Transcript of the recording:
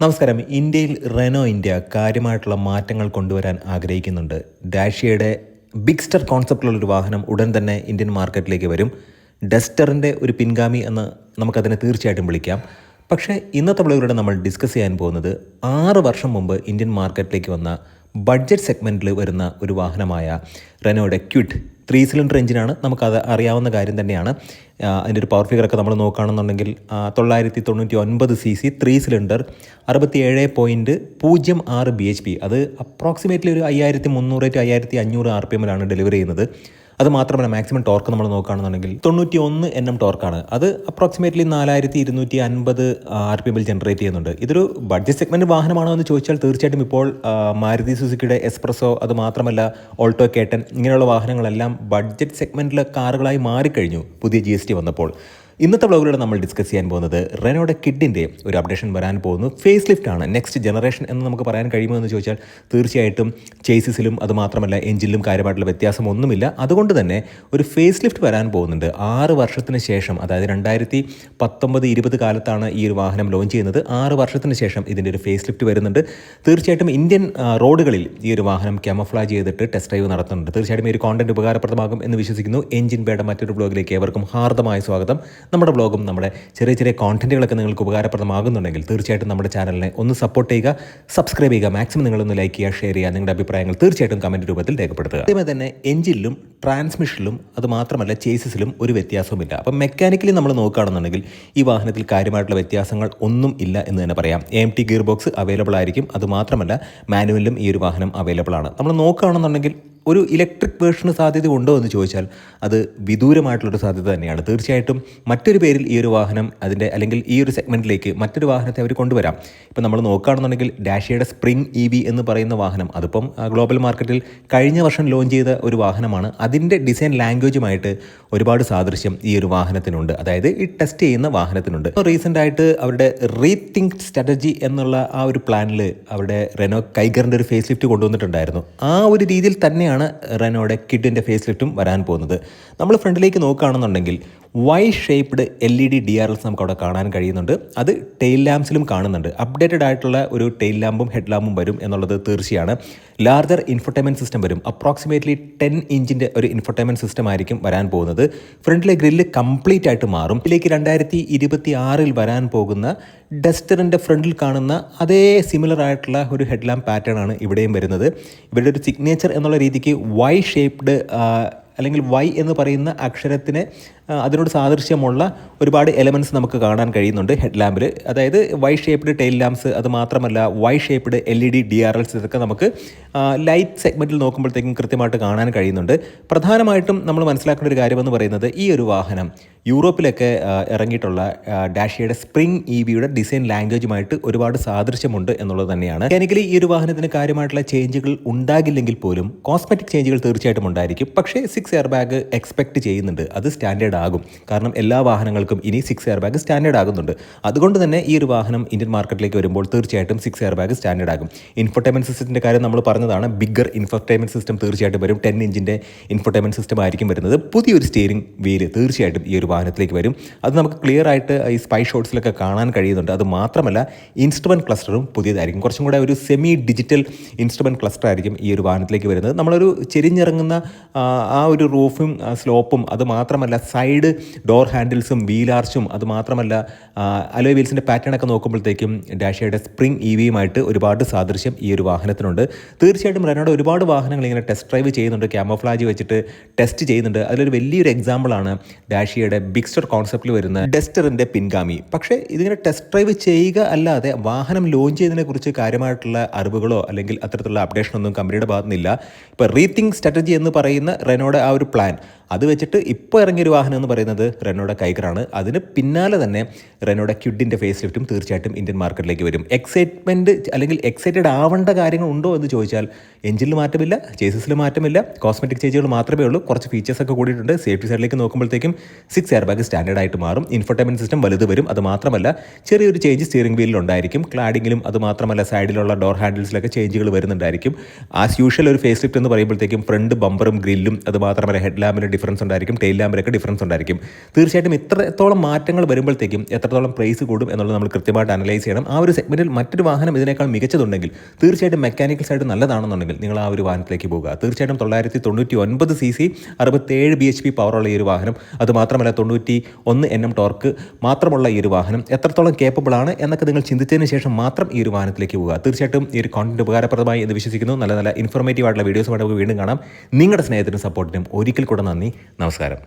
നമസ്കാരം. ഇന്ത്യയിൽ Renault India കാര്യമായിട്ടുള്ള മാറ്റങ്ങൾ കൊണ്ടുവരാൻ ആഗ്രഹിക്കുന്നുണ്ട്. ഡാഷ്യയുടെ ബിഗ്സ്റ്റർ കോൺസെപ്റ്റിലുള്ളൊരു വാഹനം ഉടൻ തന്നെ ഇന്ത്യൻ മാർക്കറ്റിലേക്ക് വരും. ഡസ്റ്ററിൻ്റെ ഒരു പിൻഗാമി എന്ന് നമുക്കതിനെ തീർച്ചയായിട്ടും വിളിക്കാം. പക്ഷേ ഇന്നത്തെ വ്ളോഗിലൂടെ നമ്മൾ ഡിസ്കസ് ചെയ്യാൻ പോകുന്നത് 6 വർഷം മുമ്പ് ഇന്ത്യൻ മാർക്കറ്റിലേക്ക് വന്ന ബഡ്ജറ്റ് സെഗ്മെൻറ്റിൽ വരുന്ന ഒരു വാഹനമായ റെനോയുടെ ക്വിഡ് 3 സിലിണ്ടർ എഞ്ചിനാണ്. നമുക്കത് അറിയാവുന്ന കാര്യം തന്നെയാണ്. അതിൻ്റെ ഒരു പവർ ഫിഗറൊക്കെ നമ്മൾ നോക്കുകയാണെന്നുണ്ടെങ്കിൽ 999 cc 3 സിലിണ്ടർ 67.06 bhp. അത് അപ്രോക്സിമേറ്റ്ലി ഒരു 5300 to 5500 RPM ഡെലിവറി ചെയ്യുന്നത്. അത് മാത്രമല്ല മാക്സിമം ടോർക്ക് നമ്മൾ നോക്കുകയാണെന്നുണ്ടെങ്കിൽ 91 Nm ടോർക്കാണ്. അത് അപ്രോക്സിമേറ്റ്ലി 4250 RPM ജനറേറ്റ് ചെയ്യുന്നുണ്ട്. ഇതൊരു ബഡ്ജറ്റ് സെഗ്മെൻറ്റ് വാഹനമാണോ എന്ന് ചോദിച്ചാൽ തീർച്ചയായിട്ടും ഇപ്പോൾ മാരുതി സുസുക്കിയുടെ എക്സ്പ്രസോ, അത് മാത്രമല്ല ഓൾട്ടോ കേട്ടൻ, ഇങ്ങനെയുള്ള വാഹനങ്ങളെല്ലാം ബഡ്ജറ്റ് സെഗ്മെൻറ്റിലെ കാറുകളായി മാറിക്കഴിഞ്ഞു പുതിയ GST വന്നപ്പോൾ. ഇന്നത്തെ വ്ളോഗിലൂടെ നമ്മൾ ഡിസ്കസ് ചെയ്യാൻ പോകുന്നത് റെനോയുടെ കിഡിൻ്റെ ഒരു അപ്ഡേഷൻ വരാൻ പോകുന്നു. ഫേസ് ലിഫ്റ്റ് ആണ്, നെക്സ്റ്റ് ജനറേഷൻ എന്ന് നമുക്ക് പറയാൻ കഴിയുമോ എന്ന് ചോദിച്ചാൽ തീർച്ചയായിട്ടും ചേസിസിലും അത് മാത്രമല്ല എഞ്ചിനിലും കാര്യമായിട്ടുള്ള വ്യത്യാസമൊന്നുമില്ല. അതുകൊണ്ട് തന്നെ ഒരു ഫേസ് ലിഫ്റ്റ് വരാൻ പോകുന്നുണ്ട് 6 വർഷത്തിന് ശേഷം. അതായത് 2019-20 കാലത്താണ് ഈ ഒരു വാഹനം ലോഞ്ച് ചെയ്യുന്നത്. 6 വർഷത്തിന് ശേഷം ഇതിൻ്റെ ഒരു ഫേസ് ലിഫ്റ്റ് വരുന്നുണ്ട്. തീർച്ചയായിട്ടും ഇന്ത്യൻ റോഡുകളിൽ ഈ ഒരു വാഹനം ക്യാമഫ്ലാജ് ചെയ്തിട്ട് ടെസ്റ്റ് ഡ്രൈവ് നടത്തുന്നുണ്ട്. തീർച്ചയായിട്ടും ഈ ഒരു കോണ്ടന്റ് ഉപകാരപ്രദമാകും എന്ന് വിശ്വസിക്കുന്നു. എഞ്ചിൻ ബേയുടെ മറ്റൊരു വ്ളോഗിലേക്ക് ഏവർക്കും ഹാർദമായ സ്വാഗതം. നമ്മുടെ ബ്ലോഗും നമ്മുടെ ചെറിയ കോണ്ടന്റുകളൊക്കെ നിങ്ങൾക്ക് ഉപകാരപ്രദമാകുന്നുണ്ടെങ്കിൽ തീർച്ചയായിട്ടും നമ്മുടെ ചാനലിനെ ഒന്ന് സപ്പോർട്ട് ചെയ്യുക, സബ്സ്ക്രൈബ് ചെയ്യുക, മാക്സിമം നിങ്ങളൊന്ന് ലൈക്ക് ചെയ്യുക, ഷെയർ ചെയ്യുക, നിങ്ങളുടെ അഭിപ്രായങ്ങൾ തീർച്ചയായിട്ടും കമൻറ്റ് രൂപത്തിൽ രേഖപ്പെടുത്തുക. അതേപോലെ തന്നെ എഞ്ചിനിലും ട്രാൻസ്മിഷനിലും അത് മാത്രമല്ല ചേസിസിലും ഒരു വ്യത്യാസവുമില്ല. അപ്പം മെക്കാനിക്കലി നമ്മൾ നോക്കുകയാണെന്നുണ്ടെങ്കിൽ ഈ വാഹനത്തിൽ കാര്യമായിട്ടുള്ള വ്യത്യാസങ്ങൾ ഒന്നും ഇല്ല എന്ന് തന്നെ പറയാം. AMT ഗിയർ ബോക്സ് അവൈലബിൾ ആയിരിക്കും. അതുമാത്രമല്ല മാനുവലിലും ഈ ഒരു വാഹനം അവൈലബിൾ ആണ്. നമ്മൾ നോക്കുകയാണെന്നുണ്ടെങ്കിൽ ഒരു ഇലക്ട്രിക് വേർഷന് സാധ്യത ഉണ്ടോ എന്ന് ചോദിച്ചാൽ അത് വിദൂരമായിട്ടുള്ളൊരു സാധ്യത തന്നെയാണ്. തീർച്ചയായിട്ടും മറ്റൊരു പേരിൽ ഈ ഒരു വാഹനം അതിൻ്റെ അല്ലെങ്കിൽ ഈ ഒരു സെഗ്മെൻറ്റിലേക്ക് മറ്റൊരു വാഹനത്തെ അവർ കൊണ്ടുവരാം. ഇപ്പം നമ്മൾ നോക്കുകയാണെന്നുണ്ടെങ്കിൽ ഡാഷ്യയുടെ സ്പ്രിംഗ് EV എന്ന് പറയുന്ന വാഹനം, അതിപ്പം ഗ്ലോബൽ മാർക്കറ്റിൽ കഴിഞ്ഞ വർഷം ലോഞ്ച് ചെയ്ത ഒരു വാഹനമാണ്. അതിൻ്റെ ഡിസൈൻ ലാംഗ്വേജുമായിട്ട് ഒരുപാട് സാദൃശ്യം ഈ ഒരു വാഹനത്തിനുണ്ട്, അതായത് ഈ ടെസ്റ്റ് ചെയ്യുന്ന വാഹനത്തിനുണ്ട്. റീസെൻ്റ് ആയിട്ട് അവരുടെ റീതിങ്ക് സ്ട്രാറ്റജി എന്നുള്ള ആ ഒരു പ്ലാനിൽ അവരുടെ റെനോ കൈഗറിൻ്റെ ഒരു ഫേസ് ലിഫ്റ്റ് കൊണ്ടുവന്നിട്ടുണ്ടായിരുന്നു. ആ ഒരു രീതിയിൽ തന്നെയാണ് റെനോയുടെ കിഡിൻ്റെ ഫേസ് ലിഫ്റ്റും വരാൻ പോകുന്നത്. നമ്മൾ ഫ്രണ്ടിലേക്ക് നോക്കുകയാണെന്നുണ്ടെങ്കിൽ ഷേപ്ഡ് LED DRLs നമുക്ക് അവിടെ കാണാൻ കഴിയുന്നുണ്ട്. അത് ടെയിൽ ലാമ്പ്സിലും കാണുന്നുണ്ട്. അപ്ഡേറ്റഡ് ആയിട്ടുള്ള ഒരു ടെയിൽ ലാമ്പും ഹെഡ് ലാമ്പും വരും എന്നുള്ളത് തീർച്ചയാണ്. ലാർജർ ഇൻഫോർടൈൻമെൻറ്റ് സിസ്റ്റം വരും. അപ്രോക്സിമേറ്റ്ലി 10 ഇഞ്ചിൻ്റെ ഒരു ഇൻഫോർടൈൻമെൻറ്റ് സിസ്റ്റം ആയിരിക്കും വരാൻ പോകുന്നത്. ഫ്രണ്ടിലെ ഗ്രില്ല് കംപ്ലീറ്റ് ആയിട്ട് മാറും. ഇതിലേക്ക് 2026 വരാൻ പോകുന്ന ഡസ്റ്ററിൻ്റെ ഫ്രണ്ടിൽ കാണുന്ന അതേ സിമിലർ ആയിട്ടുള്ള ഒരു ഹെഡ് ലാമ്പ് പാറ്റേൺ ആണ് ഇവിടെയും വരുന്നത്. ഇവരുടെ ഒരു സിഗ്നേച്ചർ എന്നുള്ള രീതിക്ക് ഷേപ്ഡ് അല്ലെങ്കിൽ Y എന്ന് പറയുന്ന അക്ഷരത്തിന് അതിനോട് സാദൃശ്യമുള്ള ഒരുപാട് എലമെൻറ്റ്സ് നമുക്ക് കാണാൻ കഴിയുന്നുണ്ട് ഹെഡ് ലാമ്പിൽ. അതായത് ഷേപ്ഡ് ടെയിൽ ലാമ്പ്സ്, അത് മാത്രമല്ല ഷേപ്ഡ് LED DRLs, ഇതൊക്കെ നമുക്ക് ലൈറ്റ് സെഗ്മെൻറ്റിൽ നോക്കുമ്പോഴത്തേക്കും കൃത്യമായിട്ട് കാണാൻ കഴിയുന്നുണ്ട്. പ്രധാനമായിട്ടും നമ്മൾ മനസ്സിലാക്കേണ്ട ഒരു കാര്യമെന്ന് പറയുന്നത് ഈ ഒരു വാഹനം യൂറോപ്പിലൊക്കെ ഇറങ്ങിയിട്ടുള്ള ഡാഷ്യയുടെ സ്പ്രിംഗ് EVയുടെ ഡിസൈൻ ലാംഗ്വേജുമായിട്ട് ഒരുപാട് സാദൃശ്യമുണ്ട് എന്നുള്ളത് തന്നെയാണ്. മെക്കാനിക്കലി ഈ ഒരു വാഹനത്തിന് കാര്യമായിട്ടുള്ള ചേഞ്ചുകൾ ഉണ്ടാകില്ലെങ്കിൽ പോലും കോസ്മെറ്റിക് ചേഞ്ചുകൾ തീർച്ചയായിട്ടും ഉണ്ടായിരിക്കും. പക്ഷേ 6 എയർ ബാഗ് എക്സ്പെക്ട് ചെയ്യുന്നുണ്ട്. അത് സ്റ്റാൻഡേർഡ് ആകും. കാരണം എല്ലാ വാഹനങ്ങൾക്കും ഇനി 6 എയർ ബാഗ് സ്റ്റാൻഡേർഡ് ആകുന്നുണ്ട്. അതുകൊണ്ട് തന്നെ ഈ ഒരു വാഹനം ഇന്ത്യൻ മാർക്കറ്റിലേക്ക് വരുമ്പോൾ തീർച്ചയായിട്ടും 6 എയർ ബാഗ് സ്റ്റാൻഡേർഡ് ആകും. ഇൻഫോർടൈൻമെൻറ്റ് സിസ്റ്റത്തിൻ്റെ കാര്യം നമ്മൾ പറഞ്ഞതാണ്. ബിഗ്ഗർ ഇൻഫോർടൈൻമെൻറ്റ് സിസ്റ്റം തീർച്ചയായിട്ടും വരും. 10 ഇഞ്ചിൻ്റെ ഇൻഫോർടൈൻമെൻറ്റ് സിസ്റ്റം ആയിരിക്കും വരുന്നത്. പുതിയൊരു സ്റ്റിയറിംഗ് വീല് തീർച്ചയായിട്ടും ഈ ഒരു വാഹനത്തിലേക്ക് വരും. അത് നമുക്ക് ക്ലിയർ ആയിട്ട് ഈ സ്പൈ ഷോട്ട്സിലൊക്കെ കാണാൻ കഴിയുന്നുണ്ട്. അത് മാത്രമല്ല ഇൻസ്ട്രുമെൻറ്റ് ക്ലസ്റ്ററും പുതിയതായിരിക്കും. കുറച്ചും കൂടെ ഒരു സെമി ഡിജിറ്റൽ ഇൻസ്ട്രുമെൻറ്റ് ക്ലസ്റ്റർ ആയിരിക്കും ഈ ഒരു വാഹനത്തിലേക്ക് വരുന്നത്. നമ്മളൊരു ചെരിഞ്ഞിറങ്ങുന്ന ആ ഒരു റൂഫും സ്ലോപ്പും, അത് മാത്രമല്ല സൈഡ് ഡോർ ഹാൻഡിൽസും വീലാർച്ചും, അത് മാത്രമല്ല അലോയ് വീൽസിൻ്റെ പാറ്റേണൊക്കെ നോക്കുമ്പോഴത്തേക്കും ഡാഷ്യയുടെ സ്പ്രിംഗ് EVയുമായിട്ട് ഒരുപാട് സാദൃശ്യം ഈ ഒരു വാഹനത്തിനുണ്ട്. തീർച്ചയായിട്ടും റെനോയുടെ ഒരുപാട് വാഹനങ്ങൾ ഇങ്ങനെ ടെസ്റ്റ് ഡ്രൈവ് ചെയ്യുന്നുണ്ട്, ക്യാമോഫ്ലാജ് വെച്ചിട്ട് ടെസ്റ്റ് ചെയ്യുന്നുണ്ട്. അതിലൊരു വലിയൊരു എക്സാമ്പിളാണ് ഡാഷ്യയുടെ ബിഗ്സ്റ്റർ കോൺസെപ്റ്റിൽ വരുന്ന ഡസ്റ്ററിൻ്റെ പിൻഗാമി. പക്ഷേ ഇതിങ്ങനെ ടെസ്റ്റ് ഡ്രൈവ് ചെയ്യുക അല്ലാതെ വാഹനം ലോഞ്ച് ചെയ്തതിനെക്കുറിച്ച് കാര്യമായിട്ടുള്ള അറിവുകളോ അല്ലെങ്കിൽ അത്തരത്തിലുള്ള അപ്ഡേഷനൊന്നും കമ്പനിയുടെ ഭാഗത്തുനിന്നില്ല. ഇപ്പോൾ റീതിങ്ക് സ്ട്രാറ്റജി എന്ന് പറയുന്ന റെനോയുടെ ആ ഒരു പ്ലാൻ, അത് വെച്ചിട്ട് ഇപ്പോൾ ഇറങ്ങിയൊരു വാഹനം എന്ന് പറയുന്നത് റെനോയുടെ കൈഗറാണ്. അതിന് പിന്നാലെ തന്നെ റെനോയുടെ ക്വിഡിൻ്റെ ഫേസ് ലിഫ്റ്റും തീർച്ചയായിട്ടും ഇന്ത്യൻ മാർക്കറ്റിലേക്ക് വരും. എക്സൈറ്റ്മെൻറ്റ് അല്ലെങ്കിൽ എക്സൈറ്റഡ് ആവേണ്ട കാര്യങ്ങൾ ഉണ്ടോ എന്ന് ചോദിച്ചാൽ എഞ്ചിനിൽ മാറ്റമില്ല, ചേസിസിൽ മാറ്റമില്ല, കോസ്മെറ്റിക് ചേഞ്ചുകൾ മാത്രമേ ഉള്ളൂ. കുറച്ച് ഫീച്ചേഴ്സൊക്കെ കൂടിയിട്ടുണ്ട്. സേഫ്റ്റി സൈഡിലേക്ക് നോക്കുമ്പോഴത്തേക്കും 6 എയർ ബാഗ് സ്റ്റാൻഡേർഡ് ആയിട്ട് മാറും. ഇൻഫോർടൈൻമെൻറ്റ് സിസ്റ്റം വലുത് വരും. അത് മാത്രമല്ല ചെറിയൊരു ചേഞ്ച് സ്റ്റിയറിംഗ് വീലിൽ ഉണ്ടായിരിക്കും. ക്ലാഡിങ്ങിലും അത് മാത്രമല്ല സൈഡിലുള്ള ഡോർ ഹാൻഡിൽസിലൊക്കെ ചേഞ്ചുകൾ വരുന്നുണ്ടായിരിക്കും. ആസ് യൂഷ്വൽ ഒരു ഫേസ് ലിഫ്റ്റ് എന്ന് പറയുമ്പോഴത്തേക്കും ഫ്രണ്ട് ബമ്പറും ഗ്രില്ലും, അത് മാത്രമല്ല ഹെഡ് ലാമ്പിൻ്റെ ഡിഫറൻസ് ഉണ്ടായിരിക്കും, ടെയിൽ ലാമ്പിലൊക്കെ ഡിഫറൻസ് ഉണ്ടായിരിക്കും. തീർച്ചയായിട്ടും ഇത്രത്തോളം മാറ്റങ്ങൾ വരുമ്പോഴത്തേക്കും എത്രത്തോളം പ്രൈസ് കൂടും എന്നുള്ളത് നമ്മൾ കൃത്യമായിട്ട് അനലൈസ് ചെയ്യണം. ആ ഒരു സെഗ്മെൻറ്റിൽ മറ്റൊരു വാഹനം ഇതിനേക്കാൾ മികച്ചതുണ്ടെങ്കിൽ തീർച്ചയായിട്ടും മെക്കാനിക്കൽ സൈഡ് നല്ലതാണെന്നുണ്ടെങ്കിൽ നിങ്ങൾ ആ ഒരു വാഹനത്തിലേക്ക് പോകുക. തീർച്ചയായിട്ടും 999 cc 67 bhp പവറുള്ള ഈ ഒരു വാഹനം, അതുമാത്രമല്ല 91 Nm ടോർക്ക് മാത്രമുള്ള ഈ ഒരു വാഹനം എത്രത്തോളം കേപ്പബിൾ ആണ് എന്നൊക്കെ നിങ്ങൾ ചിന്തിച്ചതിന് ശേഷം മാത്രം ഈ ഒരു വാഹനത്തിലേക്ക് പോകുക. തീർച്ചയായിട്ടും ഈ ഒരു കോണ്ടന്റ് ഉപകാരപ്രദമായി എന്ന് വിശ്വസിക്കുന്നു. നല്ല ഇൻഫോർമേറ്റീവ് ആയിട്ടുള്ള വീഡിയോസുമായിട്ട് നമുക്ക് വീണ്ടും കാണാം. നിങ്ങളുടെ സ്നേഹത്തിനും സപ്പോർട്ടിനും ഒരിക്കൽ കൂടെ നന്ദി. നമസ്കാരം.